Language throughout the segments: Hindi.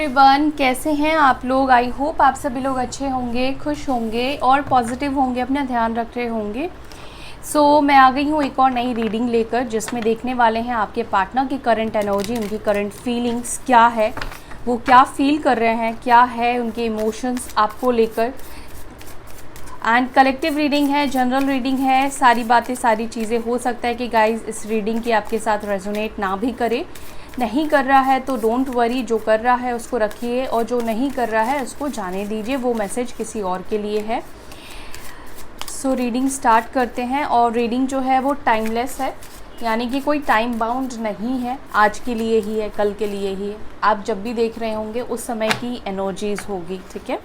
एवरीवन, कैसे हैं आप लोग। आई होप आप सभी लोग अच्छे होंगे, खुश होंगे और पॉजिटिव होंगे, अपना ध्यान रख रहे होंगे। मैं आ गई हूँ एक और नई रीडिंग लेकर, जिसमें देखने वाले हैं आपके पार्टनर की करंट एनर्जी, उनकी करंट फीलिंग्स क्या है, वो क्या फील कर रहे हैं, क्या है उनके इमोशंस आपको लेकर। एंड कलेक्टिव रीडिंग है, जनरल रीडिंग है, सारी बातें सारी चीज़ें। हो सकता है कि गाइज इस रीडिंग की आपके साथ रेजोनेट ना भी करे, नहीं कर रहा है तो डोंट वरी, जो कर रहा है उसको रखिए और जो नहीं कर रहा है उसको जाने दीजिए, वो मैसेज किसी और के लिए है। रीडिंग स्टार्ट करते हैं। और रीडिंग जो है वो टाइमलेस है, यानी कि कोई टाइम बाउंड नहीं है, आज के लिए ही है, कल के लिए ही है। आप जब भी देख रहे होंगे उस समय की एनर्जीज होगी, ठीक है।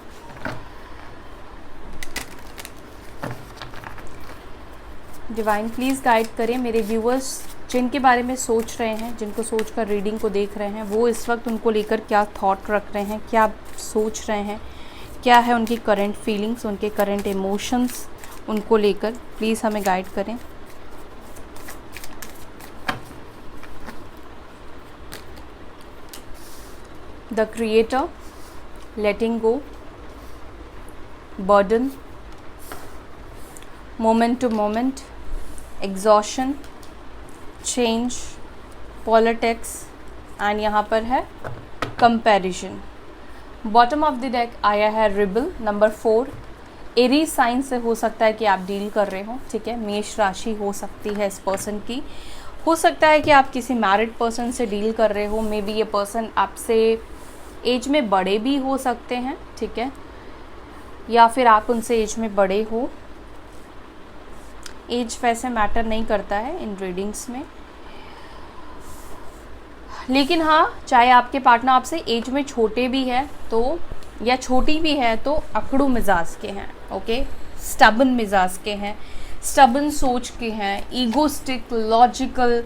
डिवाइन प्लीज़ गाइड करें मेरे व्यूअर्स, जिनके बारे में सोच रहे हैं, जिनको सोचकर रीडिंग को देख रहे हैं, वो इस वक्त उनको लेकर क्या थॉट रख रहे हैं, क्या सोच रहे हैं, क्या है उनकी करंट फीलिंग्स, उनके करंट इमोशंस, उनको लेकर प्लीज़ हमें गाइड करें। The creator, letting go, burden, moment to moment, exhaustion, change, politics and यहाँ पर है comparison. Bottom of the deck आया है रिबल नंबर 4। एरीज साइन से हो सकता है कि आप डील कर रहे हो, ठीक है। मेष राशि हो सकती है इस पर्सन की। हो सकता है कि आप किसी मैरिड पर्सन से डील कर रहे हो। मे बी ये पर्सन आपसे एज में बड़े भी हो सकते हैं, ठीक है, या फिर आप उनसे एज में बड़े हो। एज वैसे मैटर नहीं करता है इन रीडिंग्स में, लेकिन हाँ, चाहे आपके पार्टनर आपसे एज में छोटे भी है तो, या छोटी भी है तो, अकड़ू मिजाज के हैं, ओके, स्टबन मिजाज के हैं, स्टबन सोच के हैं, ईगोस्टिक, लॉजिकल,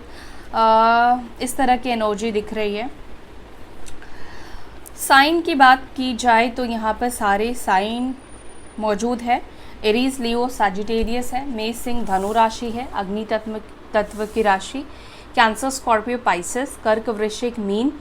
इस तरह की एनर्जी दिख रही है। साइन की बात की जाए तो यहाँ पर सारे साइन मौजूद है। एरीज, लियो, सजिटेरियस है। मेष, सिंह, धनु राशि है, अग्नि तत्व की राशि। कैंसर, स्कॉर्पियो, पाइसेस, कर्क, वृश्चिक, मीन,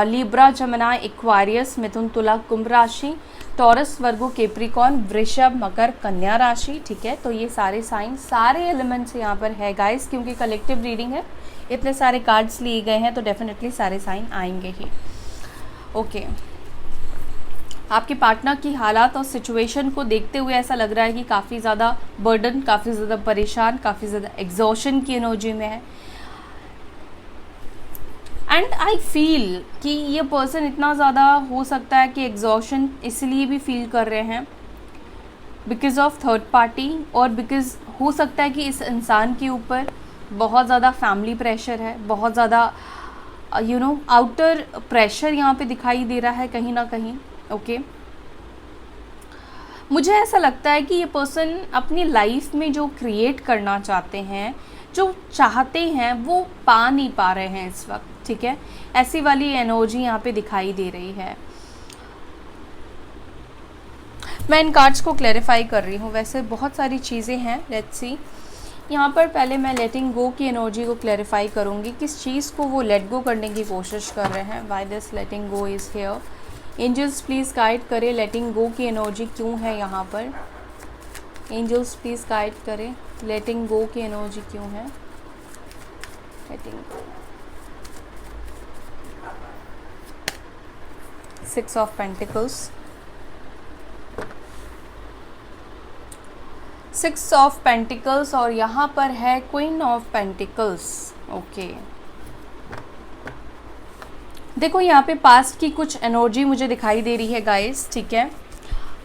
लिब्रा, जमना, एक्वारियस, मिथुन, तुला, कुंभ राशि, टॉरस, वर्गो, कैप्रिकॉर्न, वृषभ, मकर, कन्या राशि, ठीक है। तो ये सारे साइन, सारे एलिमेंट्स यहाँ पर है गाइस, क्योंकि कलेक्टिव रीडिंग है, इतने सारे कार्ड्स लिए गए हैं तो डेफिनेटली सारे साइन आएंगे ही, ओके। आपके पार्टनर की हालात और सिचुएशन को देखते हुए ऐसा लग रहा है कि काफ़ी ज़्यादा बर्डन, काफ़ी ज़्यादा परेशान, काफ़ी ज़्यादा एग्जॉशन की एनर्जी में है। एंड आई फील कि ये पर्सन इतना ज़्यादा हो सकता है कि एग्जॉशन इसलिए भी फील कर रहे हैं बिकॉज ऑफ थर्ड पार्टी, और बिकॉज हो सकता है कि इस इंसान के ऊपर बहुत ज़्यादा फैमिली प्रेशर है, बहुत ज़्यादा आउटर प्रेशर यहाँ पे दिखाई दे रहा है कहीं ना कहीं, ओके। मुझे ऐसा लगता है कि ये पर्सन अपनी लाइफ में जो क्रिएट करना चाहते हैं, जो चाहते हैं, वो पा नहीं पा रहे हैं इस वक्त, ठीक है। ऐसी वाली एनर्जी यहाँ पे दिखाई दे रही है। मैं इन कार्ड्स को क्लैरिफाई कर रही हूँ, वैसे बहुत सारी चीज़ें हैं, लेट्स सी। यहाँ पर पहले मैं लेटिंग गो की एनर्जी को क्लैरिफाई करूँगी, किस चीज़ को वो लेट गो करने की कोशिश कर रहे हैं। Why this letting go is here. Angels please guide करें, लेटिंग गो की एनर्जी क्यों है यहाँ पर। एंजल्स प्लीज़ गाइड करें, लेटिंग गो की एनर्जी क्यों है। लेटिंग गो, 6 ऑफ पेंटिकल्स, 6 ऑफ पेंटिकल्स, और यहाँ पर है क्वीन ऑफ पेंटिकल्स, ओके। देखो यहाँ पे पास्ट की कुछ एनर्जी मुझे दिखाई दे रही है गाइस, ठीक है।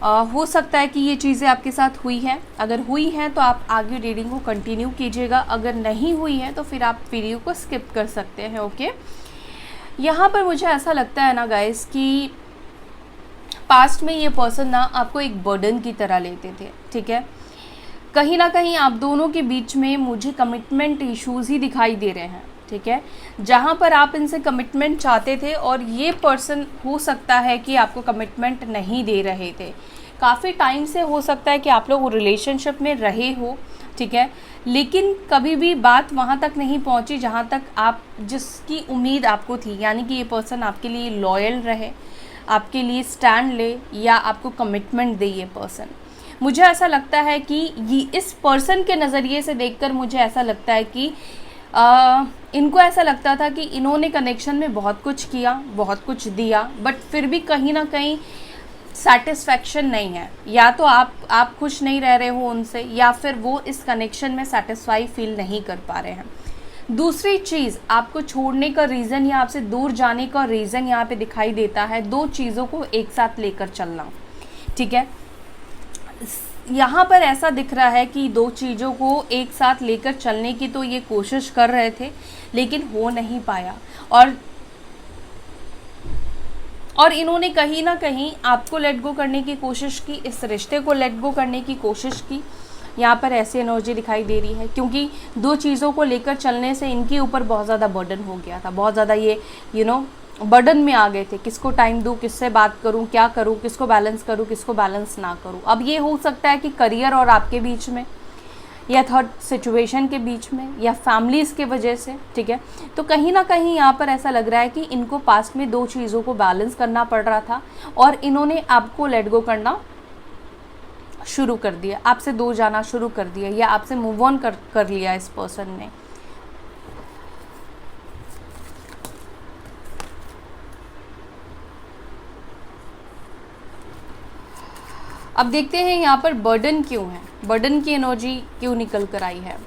हो सकता है कि ये चीज़ें आपके साथ हुई हैं। अगर हुई हैं तो आप आगे रीडिंग को कंटिन्यू कीजिएगा, अगर नहीं हुई है तो फिर आप वीडियो को स्किप कर सकते हैं, ओके। यहाँ पर मुझे ऐसा लगता है ना गाइस कि पास्ट में ये पर्सन ना आपको एक बर्डन की तरह लेते थे, ठीक है। कहीं ना कहीं आप दोनों के बीच में मुझे कमिटमेंट इश्यूज़ ही दिखाई दे रहे हैं, ठीक है। जहाँ पर आप इनसे कमिटमेंट चाहते थे और ये पर्सन हो सकता है कि आपको कमिटमेंट नहीं दे रहे थे। काफ़ी टाइम से हो सकता है कि आप लोग रिलेशनशिप में रहे हो, ठीक है, लेकिन कभी भी बात वहाँ तक नहीं पहुँची जहाँ तक आप जिसकी उम्मीद आपको थी, यानी कि ये पर्सन आपके लिए लॉयल रहे, आपके लिए स्टैंड ले या आपको कमिटमेंट दे। ये पर्सन, मुझे ऐसा लगता है कि ये इस पर्सन के नज़रिए से देखकर मुझे ऐसा लगता है कि इनको ऐसा लगता था कि इन्होंने कनेक्शन में बहुत कुछ किया, बहुत कुछ दिया, बट फिर भी कहीं ना कहीं सेटिस्फैक्शन नहीं है। या तो आप खुश नहीं रह रहे हो उनसे, या फिर वो इस कनेक्शन में सेटिस्फाई फील नहीं कर पा रहे हैं। दूसरी चीज़, आपको छोड़ने का रीज़न या आपसे दूर जाने का रीज़न यहाँ पे दिखाई देता है, दो चीज़ों को एक साथ लेकर चलना। ठीक है, यहाँ पर ऐसा दिख रहा है कि दो चीज़ों को एक साथ लेकर चलने की तो ये कोशिश कर रहे थे, लेकिन हो नहीं पाया। और इन्होंने कहीं ना कहीं आपको लेट गो करने की कोशिश की, इस रिश्ते को लेट गो करने की कोशिश की। यहाँ पर ऐसी एनर्जी दिखाई दे रही है, क्योंकि दो चीज़ों को लेकर चलने से इनके ऊपर बहुत ज़्यादा बर्डन हो गया था, बहुत ज़्यादा ये बर्डन में आ गए थे। किसको टाइम दूँ, किससे बात करूँ, क्या करूँ, किसको बैलेंस करूँ, किसको बैलेंस ना करूँ। अब ये हो सकता है कि करियर और आपके बीच में, या थर्ड सिचुएशन के बीच में, या फैमिलीज़ के वजह से। ठीक है, तो कहीं ना कहीं यहाँ पर ऐसा लग रहा है कि इनको पास्ट में दो चीज़ों को बैलेंस करना पड़ रहा था, और इन्होंने आपको लेट गो करना शुरू कर दिया, आपसे दूर जाना शुरू कर दिया, या आपसे मूव ऑन कर लिया इस पर्सन ने। अब देखते हैं यहाँ पर बर्डन क्यों है, बर्डन की एनर्जी क्यों निकल कर आई है।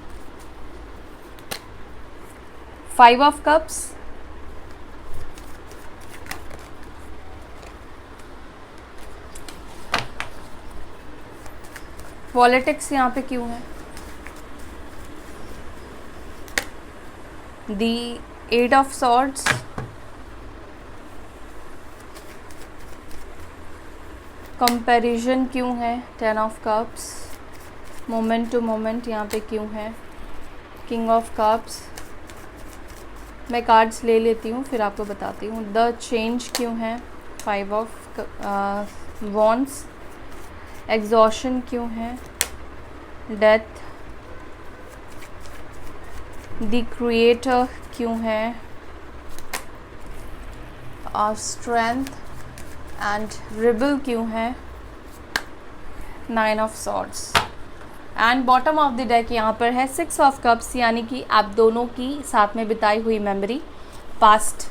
5 ऑफ कप्स, पॉलिटिक्स यहाँ पे क्यों है, दी 8 ऑफ सॉर्ड्स, कंपैरिजन क्यों है, 10 of cups, moment to moment यहाँ पे क्यों है, किंग ऑफ कप्स। मैं कार्ड्स ले लेती हूँ फिर आपको बताती हूँ। द चेंज क्यों है, 5 ऑफ वॉन्ड्स, एग्जॉशन क्यों है, डेथ, द क्रिएटर क्यों है, स्ट्रेंथ एंड रिबल क्यों है, 9 of swords. And bottom of the deck यहाँ पर है 6 ऑफ कप्स, यानी कि आप दोनों की साथ में बिताई हुई मेमोरी, पास्ट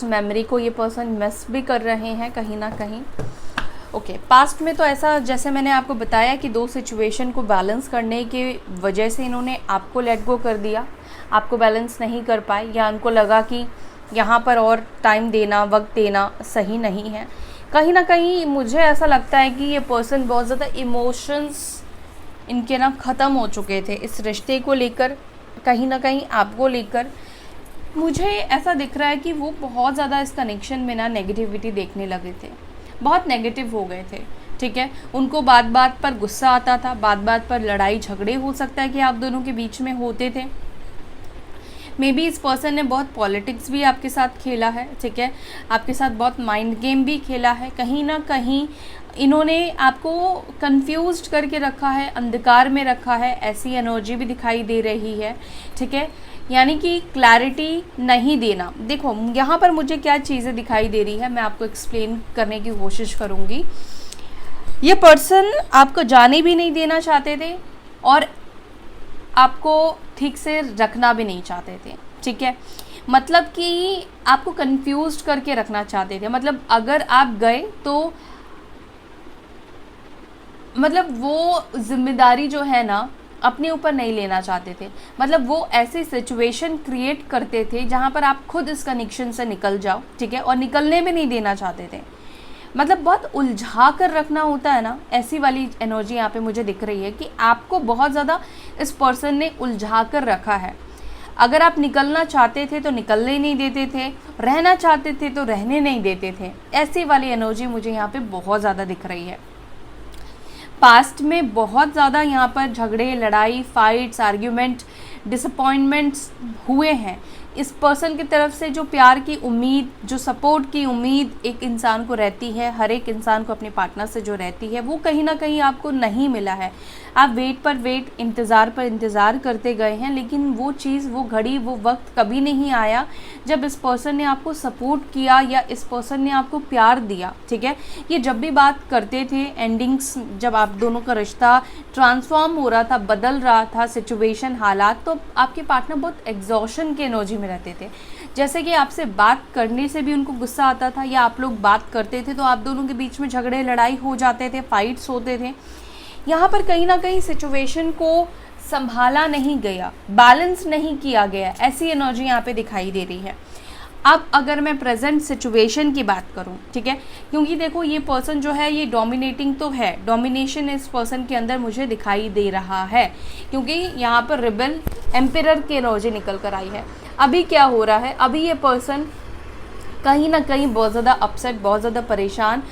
मेमोरी को ये पर्सन मिस भी कर रहे हैं कहीं ना कहीं। ओके, पास्ट में तो ऐसा, जैसे मैंने आपको बताया कि दो सिचुएशन को बैलेंस करने की वजह से इन्होंने आपको लेट गो कर दिया, आपको बैलेंस नहीं कर पाए, या उनको लगा कि यहाँ पर और टाइम देना, वक्त देना सही नहीं है। कहीं ना कहीं मुझे ऐसा लगता है कि ये पर्सन बहुत ज़्यादा इमोशंस इनके ना ख़त्म हो चुके थे इस रिश्ते को लेकर, कहीं ना कहीं आपको लेकर। मुझे ऐसा दिख रहा है कि वो बहुत ज़्यादा इस कनेक्शन में ना नेगेटिविटी देखने लगे थे, बहुत नेगेटिव हो गए थे। ठीक है, उनको बात बात पर गुस्सा आता था, बात बात पर लड़ाई झगड़े हो सकता है कि आप दोनों के बीच में होते थे। मे बी इस पर्सन ने बहुत पॉलिटिक्स भी आपके साथ खेला है। ठीक है, आपके साथ बहुत माइंड गेम भी खेला है। कहीं ना कहीं इन्होंने आपको कंफ्यूज्ड करके रखा है, अंधकार में रखा है, ऐसी एनर्जी भी दिखाई दे रही है। ठीक है, यानी कि क्लैरिटी नहीं देना। देखो यहाँ पर मुझे क्या चीज़ें दिखाई दे रही है, मैं आपको एक्सप्लेन करने की कोशिश करूँगी। ये पर्सन आपको जाने भी नहीं देना चाहते थे, और आपको ठीक से रखना भी नहीं चाहते थे। ठीक है, मतलब कि आपको कंफ्यूज्ड करके रखना चाहते थे। मतलब अगर आप गए तो मतलब वो जिम्मेदारी जो है ना अपने ऊपर नहीं लेना चाहते थे। मतलब वो ऐसी सिचुएशन क्रिएट करते थे जहाँ पर आप खुद इस कनेक्शन से निकल जाओ। ठीक है, और निकलने भी नहीं देना चाहते थे। मतलब बहुत उलझा कर रखना होता है ना, ऐसी वाली एनर्जी यहाँ पे मुझे दिख रही है कि आपको बहुत ज़्यादा इस पर्सन ने उलझा कर रखा है। अगर आप निकलना चाहते थे तो निकलने नहीं देते थे, रहना चाहते थे तो रहने नहीं देते थे। ऐसी वाली एनर्जी मुझे यहाँ पे बहुत ज़्यादा दिख रही है। पास्ट में बहुत ज़्यादा यहाँ पर झगड़े, लड़ाई, फाइट्स, आर्ग्यूमेंट, डिसअपॉइंटमेंट्स हुए हैं। इस पर्सन की तरफ से जो प्यार की उम्मीद, जो सपोर्ट की उम्मीद एक इंसान को रहती है, हर एक इंसान को अपने पार्टनर से जो रहती है, वो कहीं ना कहीं आपको नहीं मिला है। आप वेट पर वेट, इंतज़ार पर इंतज़ार करते गए हैं, लेकिन वो चीज़, वो घड़ी, वो वक्त कभी नहीं आया जब इस पर्सन ने आपको सपोर्ट किया या इस पर्सन ने आपको प्यार दिया। ठीक है, ये जब भी बात करते थे एंडिंग्स, जब आप दोनों का रिश्ता ट्रांसफॉर्म हो रहा था, बदल रहा था सिचुएशन, हालात, तो आपके पार्टनर बहुत एग्जॉशन के एनर्जी में रहते थे। जैसे कि आपसे बात करने से भी उनको गुस्सा आता था, या आप लोग बात करते थे तो आप दोनों के बीच में झगड़े लड़ाई हो जाते थे, फाइट्स होते थे। यहाँ पर कहीं ना कहीं सिचुएशन को संभाला नहीं गया, बैलेंस नहीं किया गया, ऐसी एनर्जी यहाँ पे दिखाई दे रही है। अब अगर मैं प्रेजेंट सिचुएशन की बात करूं, ठीक है, क्योंकि देखो ये पर्सन जो है ये डोमिनेटिंग तो है, डोमिनेशन इस पर्सन के अंदर मुझे दिखाई दे रहा है, क्योंकि यहाँ पर रिबल, एम्पिरर की एनर्जी निकल कर आई है। अभी क्या हो रहा है, अभी ये पर्सन कहीं ना कहीं बहुत ज़्यादा अपसेट, बहुत ज़्यादा परेशान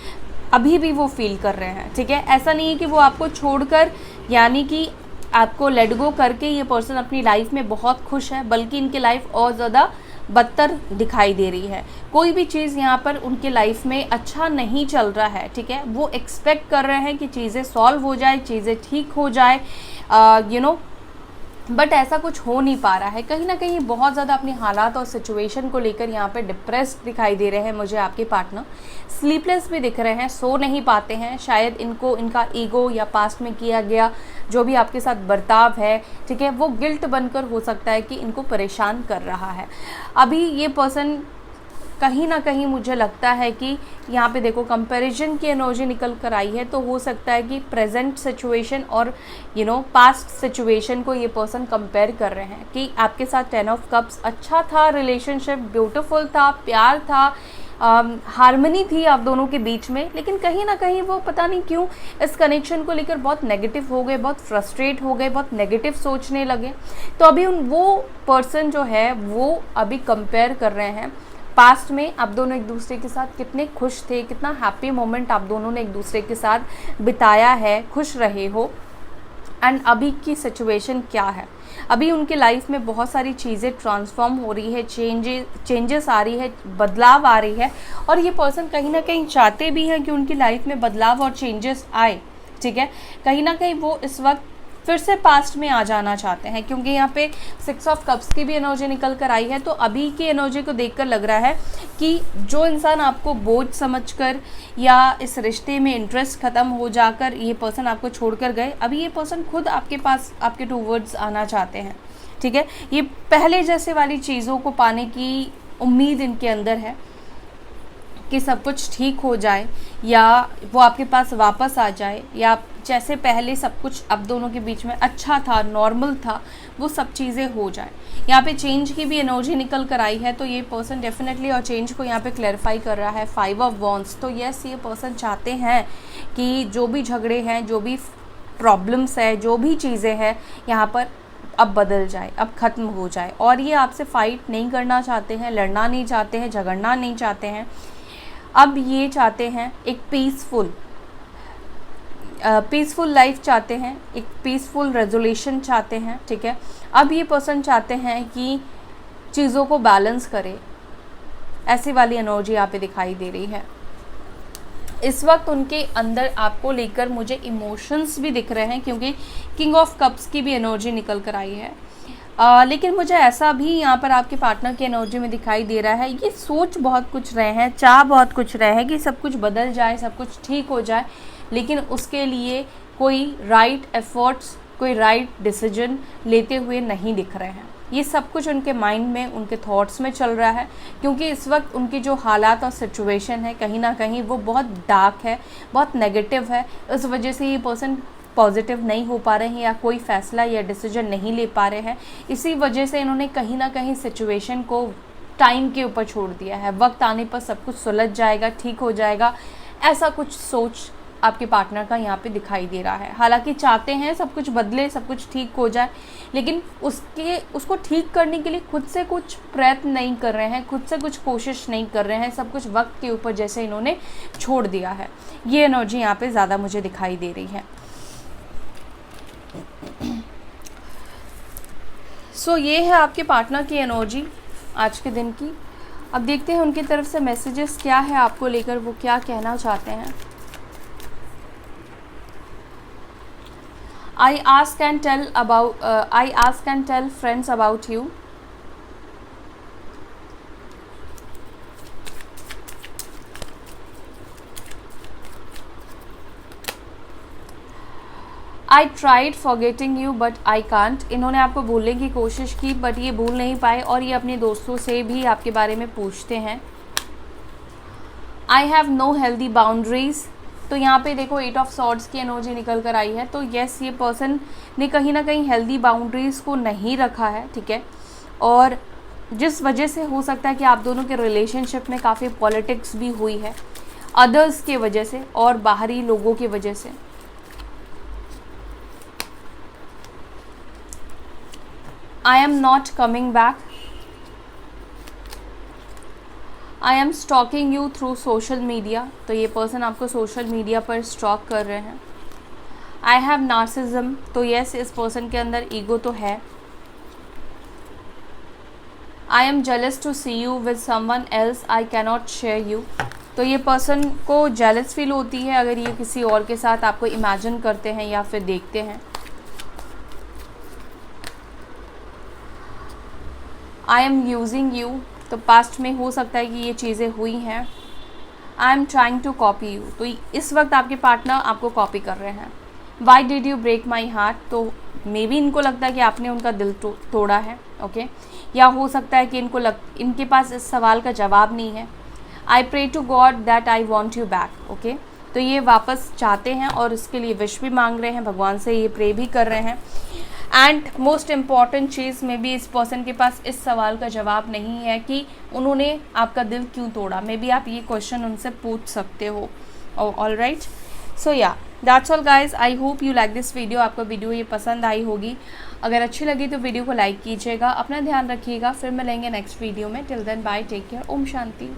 अभी भी वो फील कर रहे हैं। ठीक है, ऐसा नहीं है कि वो आपको छोड़कर, यानी कि आपको लेट गो करके ये पर्सन अपनी लाइफ में बहुत खुश है, बल्कि इनकी लाइफ और ज़्यादा बदतर दिखाई दे रही है। कोई भी चीज़ यहाँ पर उनके लाइफ में अच्छा नहीं चल रहा है। ठीक है, वो एक्सपेक्ट कर रहे हैं कि चीज़ें सॉल्व हो जाए, चीज़ें ठीक हो जाए, बट ऐसा कुछ हो नहीं पा रहा है। कहीं ना कहीं बहुत ज़्यादा अपने हालात और सिचुएशन को लेकर यहाँ पे डिप्रेस्ड दिखाई दे रहे हैं मुझे आपके पार्टनर। स्लीपलेस भी दिख रहे हैं, सो नहीं पाते हैं। शायद इनको इनका ईगो या पास्ट में किया गया जो भी आपके साथ बर्ताव है, ठीक है, वो गिल्ट बनकर हो सकता है कि इनको परेशान कर रहा है। अभी ये पर्सन कहीं ना कहीं मुझे लगता है कि यहाँ पे देखो कंपैरिजन की एनर्जी निकल कर आई है, तो हो सकता है कि प्रेजेंट सिचुएशन और पास्ट सिचुएशन को ये पर्सन कंपेयर कर रहे हैं कि आपके साथ 10 ऑफ कप्स अच्छा था, रिलेशनशिप ब्यूटीफुल था, प्यार था, हार्मनी थी आप दोनों के बीच में, लेकिन कहीं ना कहीं वो पता नहीं क्यों इस कनेक्शन को लेकर बहुत नेगेटिव हो गए, बहुत फ्रस्ट्रेट हो गए, बहुत नेगेटिव सोचने लगे। तो अभी वो पर्सन जो है वो अभी कंपेयर कर रहे हैं पास्ट में आप दोनों एक दूसरे के साथ कितने खुश थे, कितना हैप्पी मोमेंट आप दोनों ने एक दूसरे के साथ बिताया है, खुश रहे हो, एंड अभी की सिचुएशन क्या है। अभी उनकी लाइफ में बहुत सारी चीज़ें ट्रांसफॉर्म हो रही है, चेंजेस आ रही है, बदलाव आ रही है, और ये पर्सन कहीं ना कहीं चाहते भी हैं कि उनकी लाइफ में बदलाव और चेंजेस आए। ठीक है, कहीं ना कहीं वो इस वक्त फिर से पास्ट में आ जाना चाहते हैं, क्योंकि यहाँ पे 6 ऑफ कप्स की भी एनर्जी निकल कर आई है। तो अभी की एनर्जी को देखकर लग रहा है कि जो इंसान आपको बोझ समझकर या इस रिश्ते में इंटरेस्ट ख़त्म हो जाकर ये पर्सन आपको छोड़कर गए, अभी ये पर्सन खुद आपके पास, आपके टूवर्ड्स आना चाहते हैं। ठीक है, ये पहले जैसे वाली चीज़ों को पाने की उम्मीद इनके अंदर है कि सब कुछ ठीक हो जाए, या वो आपके पास वापस आ जाए, या जैसे पहले सब कुछ अब दोनों के बीच में अच्छा था, नॉर्मल था, वो सब चीज़ें हो जाए। यहाँ पे चेंज की भी एनर्जी निकल कर आई है, तो ये पर्सन डेफिनेटली और चेंज को यहाँ पे क्लैरिफाई कर रहा है। 5 ऑफ वॉन्ड्स, तो यस, ये पर्सन चाहते हैं कि जो भी झगड़े हैं, जो भी प्रॉब्लम्स है, जो भी चीज़ें हैं यहाँ पर अब बदल जाए, अब ख़त्म हो जाए, और ये आपसे फाइट नहीं करना चाहते हैं, लड़ना नहीं चाहते हैं, झगड़ना नहीं चाहते हैं। अब ये चाहते हैं एक पीसफुल लाइफ चाहते हैं, एक पीसफुल रेजोल्यूशन चाहते हैं। ठीक है, अब ये पर्सन चाहते हैं कि चीज़ों को बैलेंस करे, ऐसी वाली एनर्जी यहाँ पे दिखाई दे रही है। इस वक्त उनके अंदर आपको लेकर मुझे इमोशंस भी दिख रहे हैं, क्योंकि किंग ऑफ कप्स की भी एनर्जी निकल कर आई है। लेकिन मुझे ऐसा भी यहाँ पर आपके पार्टनर की एनर्जी में दिखाई दे रहा है, ये सोच बहुत कुछ रहे हैं, चाह बहुत कुछ रहे हैं कि सब कुछ बदल जाए, सब कुछ ठीक हो जाए, लेकिन उसके लिए कोई राइट एफर्ट्स, कोई राइट डिसीजन लेते हुए नहीं दिख रहे हैं। ये सब कुछ उनके माइंड में, उनके थॉट्स में चल रहा है, क्योंकि इस वक्त उनकी जो हालात और सिचुएशन है कहीं ना कहीं वो बहुत डार्क है, बहुत नेगेटिव है। इस वजह से ये पर्सन पॉजिटिव नहीं हो पा रहे हैं, या कोई फ़ैसला या डिसीजन नहीं ले पा रहे हैं। इसी वजह से इन्होंने कहीं ना कहीं सिचुएशन को टाइम के ऊपर छोड़ दिया है। वक्त आने पर सब कुछ सुलझ जाएगा, ठीक हो जाएगा, ऐसा कुछ सोच आपके पार्टनर का यहाँ पे दिखाई दे रहा है। हालांकि चाहते हैं सब कुछ बदले, सब कुछ ठीक हो जाए, लेकिन उसको ठीक करने के लिए खुद से कुछ प्रयत्न नहीं कर रहे हैं, खुद से कुछ कोशिश नहीं कर रहे हैं। सब कुछ वक्त के ऊपर जैसे इन्होंने छोड़ दिया है। ये एनर्जी यहाँ पे ज़्यादा मुझे दिखाई दे रही है। सो ये है आपके पार्टनर की एनर्जी। आज के दिन की। अब देखते हैं उनकी तरफ से मैसेजेस क्या है आपको लेकर, वो क्या कहना चाहते हैं। I ask and tell friends about you. I tried forgetting you but I can't. इन्होंने आपको भूलने की कोशिश की बट ये भूल नहीं पाए और ये अपने दोस्तों से भी आपके बारे में पूछते हैं। I have no healthy boundaries. तो यहाँ पे देखो 8 ऑफ सॉर्ड्स की एनर्जी निकल कर आई है। तो येस, ये पर्सन ने कहीं ना कहीं हेल्दी बाउंड्रीज़ को नहीं रखा है, ठीक है। और जिस वजह से हो सकता है कि आप दोनों के रिलेशनशिप में काफ़ी पॉलिटिक्स भी हुई है, अदर्स के वजह से और बाहरी लोगों की वजह से। I am not coming back. I am stalking you through social media. तो ये पर्सन आपको सोशल मीडिया पर स्टॉक कर रहे हैं। I have narcissism. तो यस, इस पर्सन के अंदर ईगो तो है। I am jealous to see you with someone else, I cannot share you. तो ये पर्सन को जेलस फील होती है अगर ये किसी और के साथ आपको इमेजिन करते हैं या फिर देखते हैं। I am using you. तो पास्ट में हो सकता है कि ये चीज़ें हुई हैं। I am trying to copy you. तो इस वक्त आपके पार्टनर आपको कॉपी कर रहे हैं। Why did you break my heart. तो मे बी इनको लगता है कि आपने उनका दिल तोड़ा है, ओके। या हो सकता है कि इनके पास इस सवाल का जवाब नहीं है। I pray to God that I want you back, okay. तो ये वापस चाहते हैं और इसके लिए विश भी मांग रहे हैं, भगवान से ये प्रे भी कर रहे हैं। एंड मोस्ट इम्पॉर्टेंट चीज़ में भी इस पर्सन के पास इस सवाल का जवाब नहीं है कि उन्होंने आपका दिल क्यों तोड़ा। मे बी आप ये क्वेश्चन उनसे पूछ सकते हो। ऑल राइट, सो या that's all guys. I hope you like this video. आपको वीडियो ये पसंद आई होगी। अगर अच्छी लगी तो वीडियो को लाइक कीजिएगा। अपना ध्यान रखिएगा। फिर मिलेंगे नेक्स्ट वीडियो में। Till then bye, take care, ओम शांति।